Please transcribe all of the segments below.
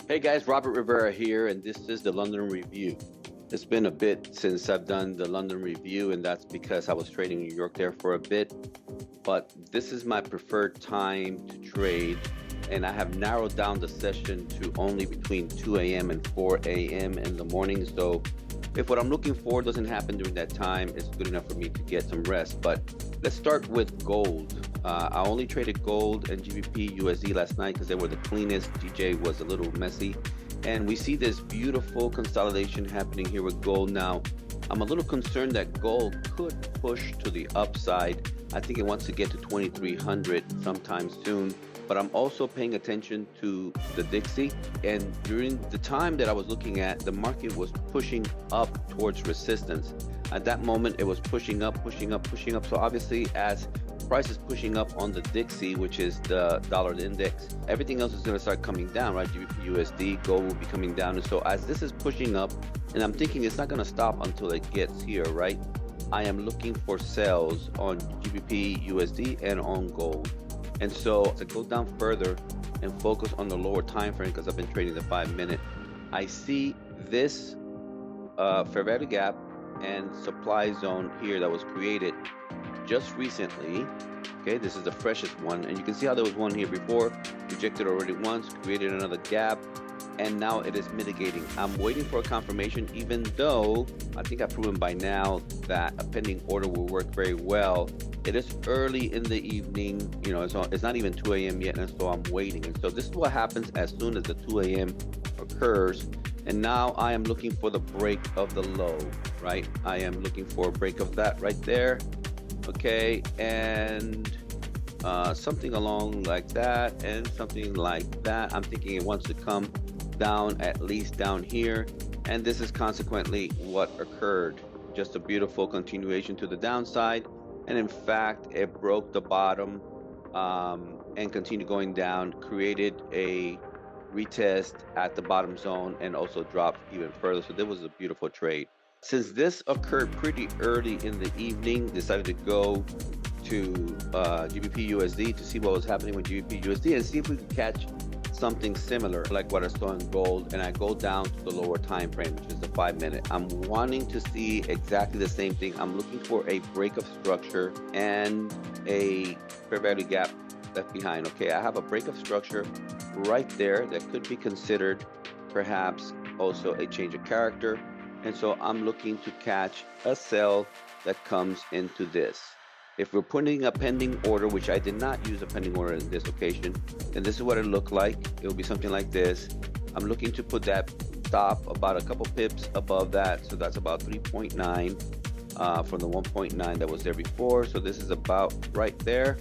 Hey guys, Robert Rivera here, and this is the London Review. It's been a bit since I've done the London Review, and that's because I was trading in New York there for a bit. But this is my preferred time to trade, and I have narrowed down the session to only between 2 a.m. and 4 a.m. in the morning. So if what I'm looking for doesn't happen during that time, it's good enough for me to get some rest. But let's start with gold. I only traded gold and GBP USD last night because they were the cleanest. GJ was a little messy. And we see this beautiful consolidation happening here with gold now. I'm a little concerned that gold could push to the upside. I think it wants to get to 2,300 sometime soon. But I'm also paying attention to the Dixie. And during the time that I was looking at, the market was pushing up towards resistance. At that moment, it was pushing up, pushing up, pushing up. So obviously, as price is pushing up on the Dixie, which is the dollar index, everything else is going to start coming down, right? GBP USD, gold will be coming down. And so as this is pushing up, and I'm thinking it's not going to stop until it gets here, right? I am looking for sales on GBP USD and on gold. And so to go down further and focus on the lower time frame, because I've been trading the 5-minute, I see this fair value gap and supply zone here that was created just recently. Okay, this is the freshest one, and you can see how there was one here before, rejected already once, created another gap, and now it is mitigating. I'm waiting for a confirmation, even though I think I've proven by now that a pending order will work very well. It is early in the evening, you know, it's not even 2 a.m. yet, and so I'm waiting. And so this is what happens as soon as the 2 a.m. occurs. And now I am looking for the break of the low, right? I am looking for a break of that right there. Okay, and something along like that, and something like that. I'm thinking it wants to come down, at least down here, and this is consequently what occurred. Just a beautiful continuation to the downside, and in fact it broke the bottom and continued going down, created a retest at the bottom zone, and also dropped even further. So there was a beautiful trade. Since this occurred pretty early in the evening, decided to go to GBP USD to see what was happening with GBP USD and see if we could catch something similar like what I saw in gold. And I go down to the lower time frame, which is the 5-minute. I'm wanting to see exactly the same thing. I'm looking for a break of structure and a fair value gap left behind. Okay, I have a break of structure right there that could be considered perhaps also a change of character. And so I'm looking to catch a sell that comes into this. If we're putting a pending order, which I did not use a pending order in this occasion, then this is what it looked like. It will be something like this. I'm looking to put that stop about a couple pips above that. So that's about 3.9 from the 1.9 that was there before. So this is about right there.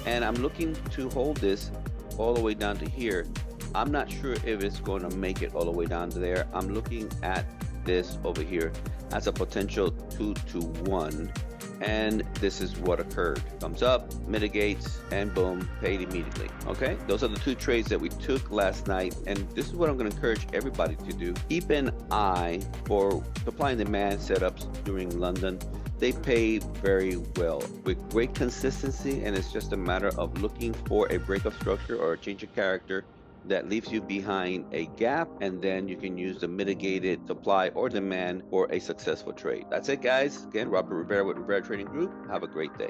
And I'm looking to hold this all the way down to here. I'm not sure if it's going to make it all the way down to there. I'm looking at this over here as a potential 2 to 1, and this is what occurred. Thumbs up, mitigates, and boom, paid immediately. Okay, those are the two trades that we took last night, and this is what I'm going to encourage everybody to do. Keep an eye for supply and demand setups during London. They pay very well with great consistency, and it's just a matter of looking for a break of structure or a change of character that leaves you behind a gap, and then you can use the mitigated supply or demand for a successful trade. That's it, guys. Again, Robert Rivera with Rivera Trading Group. Have a great day.